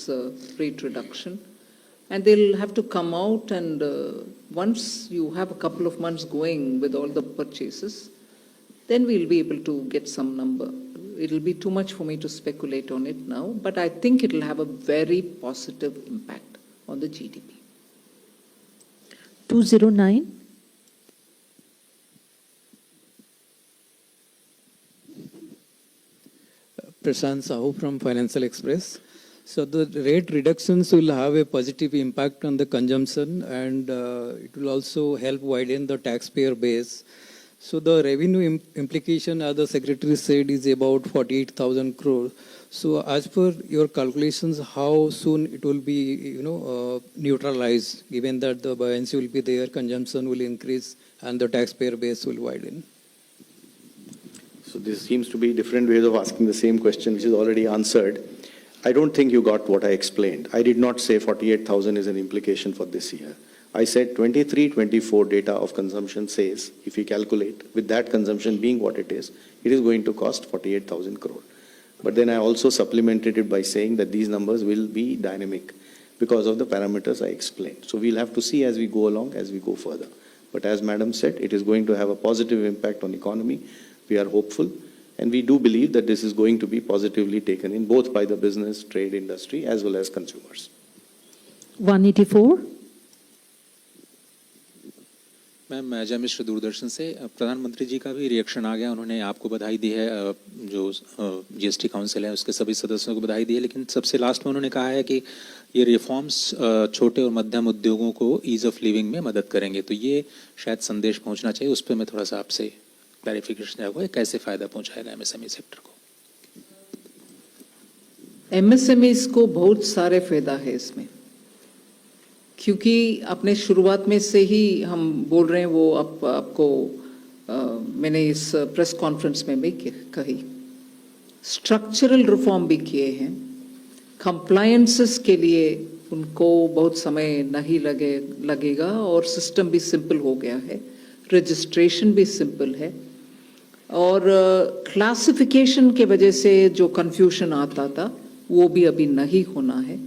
rate reduction. And they'll have to come out and once you have a couple of months going with all the purchases, then we'll be able to get some number. It'll be too much for me to speculate on it now, but I think it'll have a very positive impact on the GDP. 209. Prashant Sahu from Financial Express. So the rate reductions will have a positive impact on the consumption, and it will also help widen the taxpayer base. So the revenue implication, as the secretary said, is about 48,000 crore. So as per your calculations, how soon it will be, neutralized, given that the buoyancy will be there, consumption will increase, and the taxpayer base will widen? So this seems to be different ways of asking the same question, which is already answered. I don't think you got what I explained. I did not say 48,000 is an implication for this year. I said 23-24 data of consumption says, if you calculate, with that consumption being what it is going to cost 48,000 crore. But then I also supplemented it by saying that these numbers will be dynamic because of the parameters I explained. So we'll have to see as we go along, as we go further. But as Madam said, it is going to have a positive impact on economy. We are hopeful, and we do believe that this is going to be positively taken in both by the business, trade, industry, as well as consumers. 184. Ma'am जय मिश्र दूरदर्शन से प्रधानमंत्री जी का भी reaction आ गया, उन्होंने आपको बधाई दी है, जो जीएसटी काउंसिल है उसके सभी सदस्यों को बधाई दी है, लेकिन सबसे लास्ट में उन्होंने कहा है कि ये रिफॉर्म्स छोटे और मध्यम उद्योगों को ईज ऑफ लिविंग में मदद करेंगे, तो ये शायद संदेश पहुंचना चाहिए, उस पर मैं थोड़ा सा आपसे क्लैरिफिकेशन चाहूँगा, कैसे फायदा पहुंचाएगा एमएसएमई सेक्टर को? एमएसएमईज को बहुत सारे फायदा है इसमें, क्योंकि अपने शुरुआत में से ही हम बोल रहे हैं, वो आपको मैंने इस प्रेस कॉन्फ्रेंस में भी कही, स्ट्रक्चरल रिफॉर्म भी किए हैं, कंप्लायंसेस के लिए उनको बहुत समय नहीं लगेगा और सिस्टम भी सिंपल हो गया है, रजिस्ट्रेशन भी सिंपल है, और क्लासिफिकेशन के वजह से जो कंफ्यूजन आता था वो भी अभी नहीं होना है।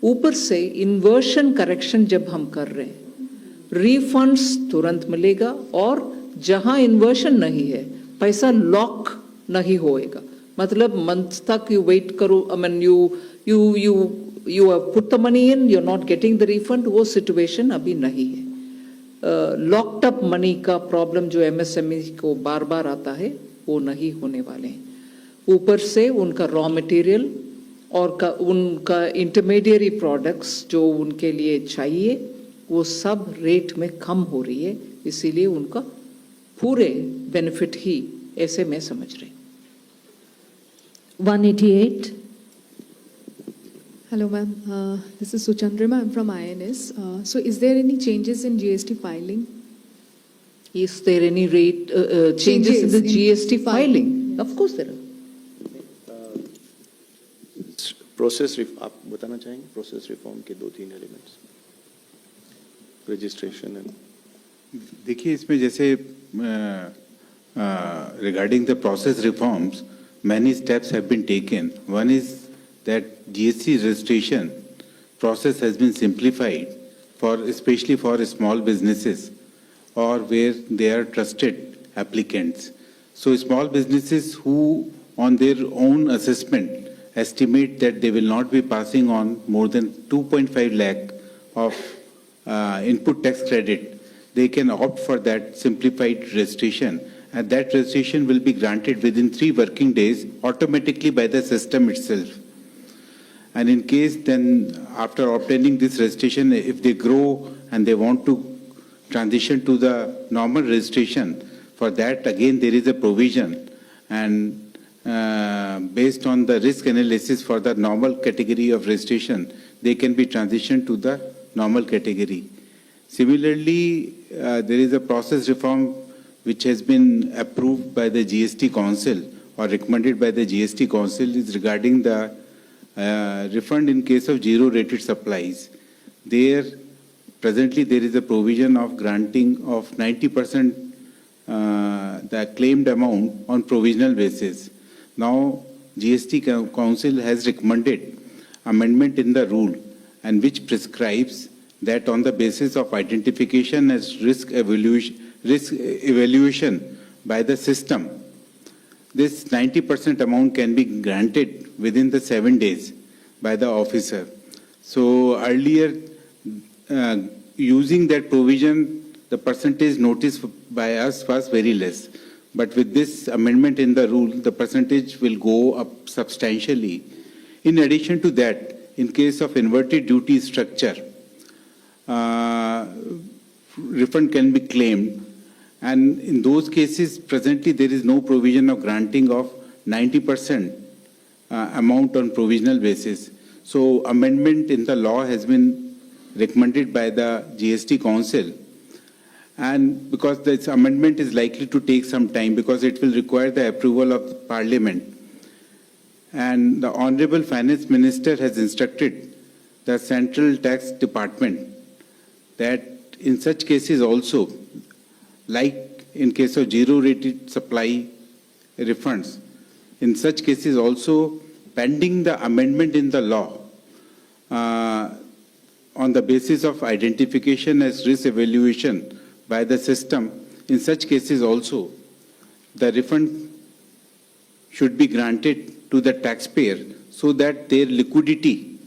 ऊपर से इन्वर्शन करेक्शन जब हम कर रहे हैं, रिफंड्स तुरंत मिलेगा, और जहां इन्वर्शन नहीं है पैसा लॉक नहीं होएगा, मतलब मंथ तक यू वेट करो, I mean you have put the money in, you are not getting the refund, वो सिचुएशन अभी नहीं है। लॉक्ड अप मनी का प्रॉब्लम जो एमएसएमई को बार बार आता है वो नहीं होने वाले हैं। ऊपर से उनका रॉ मटेरियल और उनका इंटरमीडिएरी प्रोडक्ट्स जो उनके लिए चाहिए वो सब रेट में कम हो रही है, इसीलिए उनका पूरे बेनिफिट ही ऐसे मैं समझ रही। 188. Hello, ma'am. This is Suchandrima. I'm from INS. So, is there any changes in GST filing? Is there any rate changes in the GST filing? Of course there are. Process आप बताना चाहेंगे? Process reform के 2-3 elements, registration and देखिए, इसमें जैसे regarding the process reforms, many steps have been taken. One is that GST registration process has been simplified for, especially for small businesses or where they are trusted applicants. So small businesses who on their own assessment estimate that they will not be passing on more than 2.5 lakh of input tax credit, they can opt for that simplified registration, and that registration will be granted within 3 working days automatically by the system itself. And in case then after obtaining this registration, if they grow and they want to transition to the normal registration, for that again there is a provision, and based on the risk analysis for the normal category of registration, they can be transitioned to the normal category. Similarly, there is a process reform which has been approved by the GST Council or recommended by the GST Council, is regarding the refund in case of zero-rated supplies. There, presently there is a provision of granting of 90% the claimed amount on provisional basis. Now, GST Council has recommended amendment in the rule, and which prescribes that on the basis of identification as risk evaluation by the system, this 90% amount can be granted within the 7 days by the officer. So earlier, using that provision, the percentage noticed by us was very less. But with this amendment in the rule, the percentage will go up substantially. In addition to that, in case of inverted duty structure, refund can be claimed. And in those cases, presently there is no provision of granting of 90% amount on provisional basis. So amendment in the law has been recommended by the GST Council. And because this amendment is likely to take some time because it will require the approval of the Parliament. And the Honorable Finance Minister has instructed the Central Tax Department that in such cases also, like in case of zero-rated supply refunds, in such cases also, pending the amendment in the law, on the basis of identification as risk evaluation by the system, in such cases also, the refund should be granted to the taxpayer so that their liquidity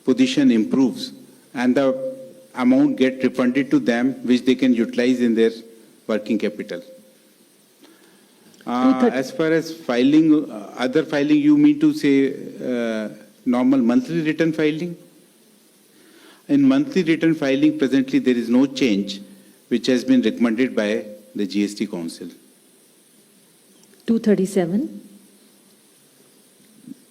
position improves and the amount get refunded to them which they can utilize in their working capital. As far as filing, other filing, you mean to say normal monthly return filing? In monthly return filing, presently there is no change which has been recommended by the GST Council. 237.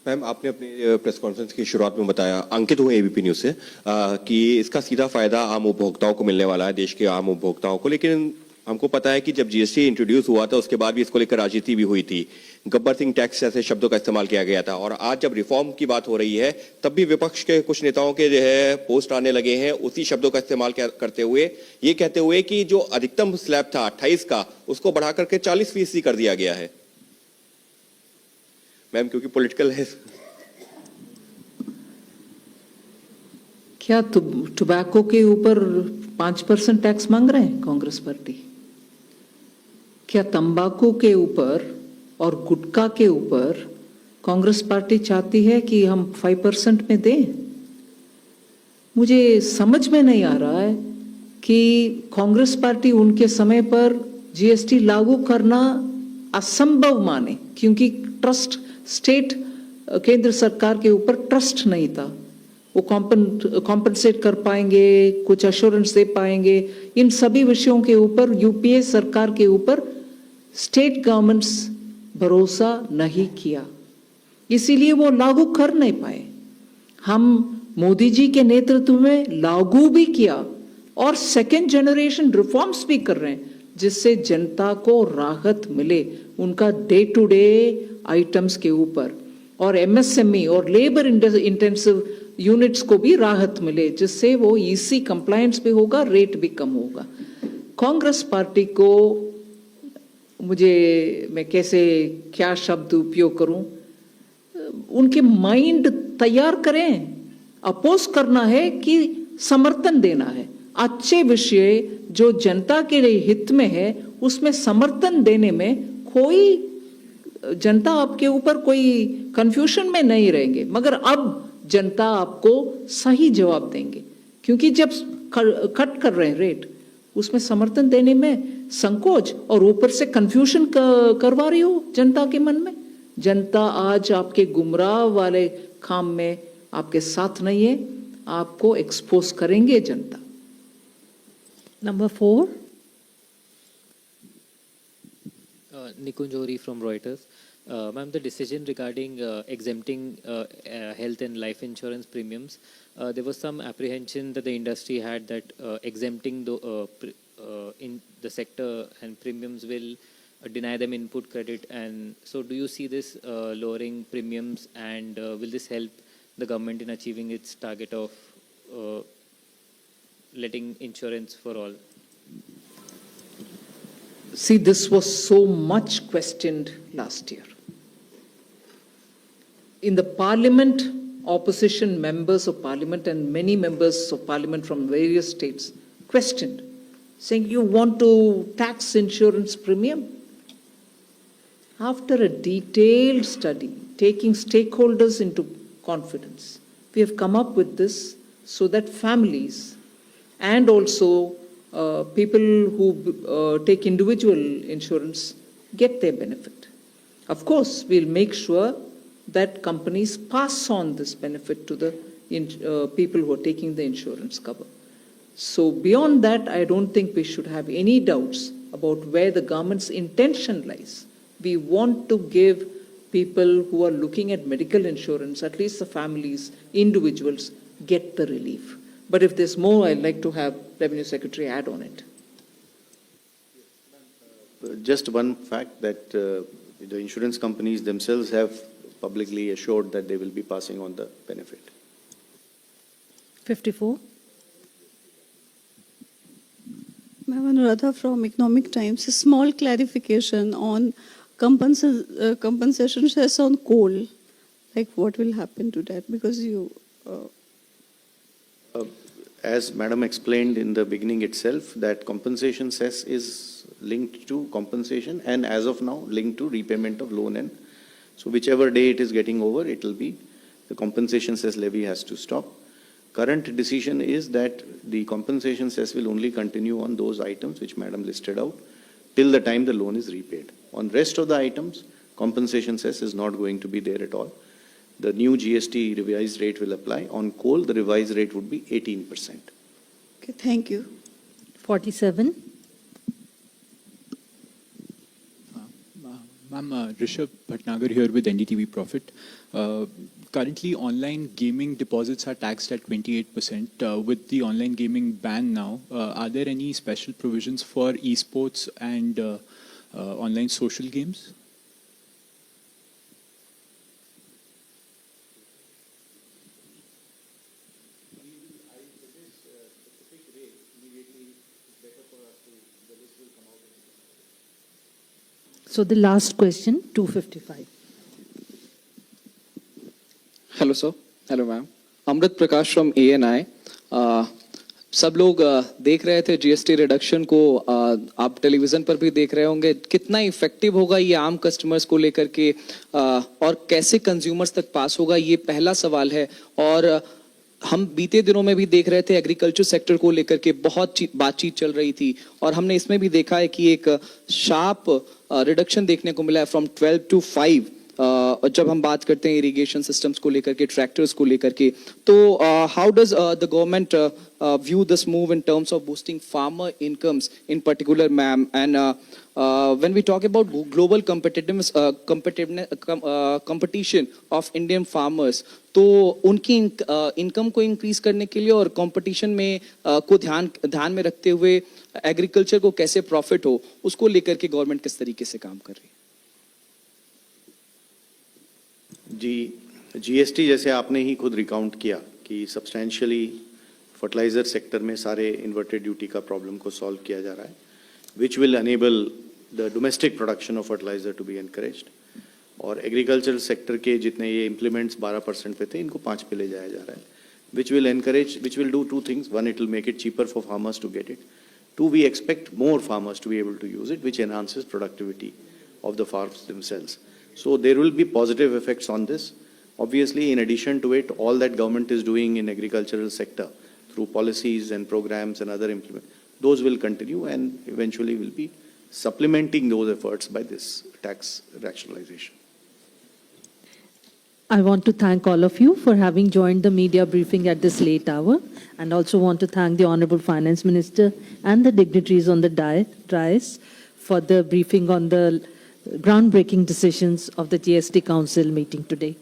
Ma'am, आपने अपनी press conference की शुरुआत में बताया, अंकित हुए ABP news से, कि इसका सीधा फायदा आम उपभोक्ताओं को मिलने वाला है, देश के आम उपभोक्ताओं को। लेकिन हमको पता है कि जब जीएसटी इंट्रोड्यूस हुआ था उसके बाद भी इसको लेकर राजनीति भी हुई थी, गब्बर सिंह टैक्स जैसे शब्दों का इस्तेमाल किया गया था। और आज जब रिफॉर्म की बात हो रही है तब भी विपक्ष के कुछ नेताओं के जो है पोस्ट आने लगे हैं उसी शब्दों का इस्तेमाल करते हुए, ये कहते हुए कि जो अधिकतम स्लैब था 28 का उसको बढ़ा करके 40% कर दिया गया है। मैम, क्योंकि पॉलिटिकल है। क्या टोबैको के ऊपर 5% टैक्स मांग रहे हैं कांग्रेस पार्टी? क्या तंबाकू के ऊपर और गुटखा के ऊपर कांग्रेस पार्टी चाहती है कि हम 5% में दें? मुझे समझ में नहीं आ रहा है कि कांग्रेस पार्टी उनके समय पर जीएसटी लागू करना असंभव माने, क्योंकि ट्रस्ट स्टेट केंद्र सरकार के ऊपर ट्रस्ट नहीं था। वो कॉम्पनसेट कर पाएंगे, कुछ अश्योरेंस दे पाएंगे, इन सभी विषयों के ऊपर यूपीए सरकार के ऊपर स्टेट गवर्नमेंट्स भरोसा नहीं किया, इसीलिए वो लागू कर नहीं पाए। हम मोदी जी के नेतृत्व में लागू भी किया और सेकेंड जनरेशन रिफॉर्म्स भी कर रहे हैं, जिससे जनता को राहत मिले उनका डे टू डे आइटम्स के ऊपर, और एमएसएमई और लेबर इंटेंसिव यूनिट्स को भी राहत मिले, जिससे वो ईसी कंप्लायंस भी होगा, रेट भी कम होगा। कांग्रेस पार्टी को मैं कैसे क्या शब्द उपयोग करूं, उनके माइंड तैयार करें। अपोज करना है कि समर्थन देना है। अच्छे विषय जो जनता के लिए हित में है उसमें समर्थन देने में कोई जनता आपके ऊपर कोई कंफ्यूजन में नहीं रहेंगे, मगर अब जनता आपको सही जवाब देंगे, क्योंकि जब कट कर रहे हैं रेट उसमें समर्थन देने में संकोच और ऊपर से कंफ्यूजन करवा रही हो जनता के मन में। जनता आज आपके गुमराह वाले काम में आपके साथ नहीं है, आपको एक्सपोज करेंगे जनता। Number 4. Nikunj Ohri from Reuters. Ma'am, the decision regarding exempting health and life insurance premiums, there was some apprehension that the industry had that exempting in the sector and premiums will deny them input credit. And so do you see this lowering premiums, and will this help the government in achieving its target of letting insurance for all? See, this was so much questioned last year. In the parliament, opposition members of parliament and many members of parliament from various states questioned, saying, you want to tax insurance premium? After a detailed study, taking stakeholders into confidence, we have come up with this so that families and also people who take individual insurance get their benefit. Of course, we'll make sure that companies pass on this benefit to the people who are taking the insurance cover. So beyond that, I don't think we should have any doubts about where the government's intention lies. We want to give people who are looking at medical insurance, at least the families, individuals, get the relief. But if there's more, I'd like to have Revenue Secretary add on it. Just one fact that the insurance companies themselves have publicly assured that they will be passing on the benefit. 54. Ma'am, Anuradha from Economic Times. A small clarification on compensation cess on coal. Like what will happen to that? Because you... As Madam explained in the beginning itself, that compensation cess is linked to compensation and as of now linked to repayment of loan. And so whichever day it is getting over, it will be, the compensation cess levy has to stop. Current decision is that the compensation cess will only continue on those items which Madam listed out till the time the loan is repaid. On rest of the items, compensation cess is not going to be there at all. The new GST revised rate will apply. On coal, the revised rate would be 18%. Okay, thank you. 47. Ma'am, Rishabh Bhatnagar here with NDTV Profit. Currently, online gaming deposits are taxed at 28%. With the online gaming ban now, are there any special provisions for esports and online social games? So the last question, 255. Hello sir, hello ma'am, Amrit Prakash from ANI. सब लोग देख रहे थे GST reduction को, आप television पर भी देख रहे होंगे. कितना इफेक्टिव होगा ये आम कस्टमर्स को लेकर के और कैसे कंज्यूमर्स तक पास होगा, ये पहला सवाल है. और हम बीते दिनों में भी देख रहे थे एग्रीकल्चर सेक्टर को लेकर के बहुत बातचीत चल रही थी और हमने इसमें भी देखा है कि एक शार्प रिडक्शन देखने को मिला है फ्रॉम 12 to 5. जब हम बात करते हैं इरिगेशन सिस्टम्स को लेकर के, ट्रैक्टर्स को लेकर के, तो how does the government view this move in terms of boosting farmer incomes in particular ma'am. And when we talk about global competition of Indian farmers, तो उनकी इनकम को इंक्रीज करने के लिए और कंपटीशन में को ध्यान में रखते हुए एग्रीकल्चर को कैसे प्रॉफिट हो, उसको लेकर के गवर्नमेंट किस तरीके से काम कर रही है. जी, जीएसटी जैसे आपने ही खुद रिकाउंट किया कि सब्सटेंशियली फर्टिलाइजर सेक्टर में सारे इन्वर्टेड ड्यूटी का प्रॉब्लम को सॉल्व किया जा रहा है, which will enable the domestic production of fertilizer to be encouraged. और एग्रीकल्चरल सेक्टर के जितने ये इम्प्लीमेंट्स 12% पे थे, इनको 5 पे ले जाया जा रहा है, which will encourage, which will do two things. One, it will make it cheaper for farmers to get it. Two, we expect more farmers to be able to use it, which enhances productivity of the farms themselves. So there will be positive effects on this. Obviously, in addition to it, all that government is doing in agricultural sector through policies and programs and other implement, those will continue and eventually will be supplementing those efforts by this tax rationalization. I want to thank all of you for having joined the media briefing at this late hour, and also want to thank the Honorable Finance Minister and the dignitaries on the dais for the briefing on the groundbreaking decisions of the GST Council meeting today.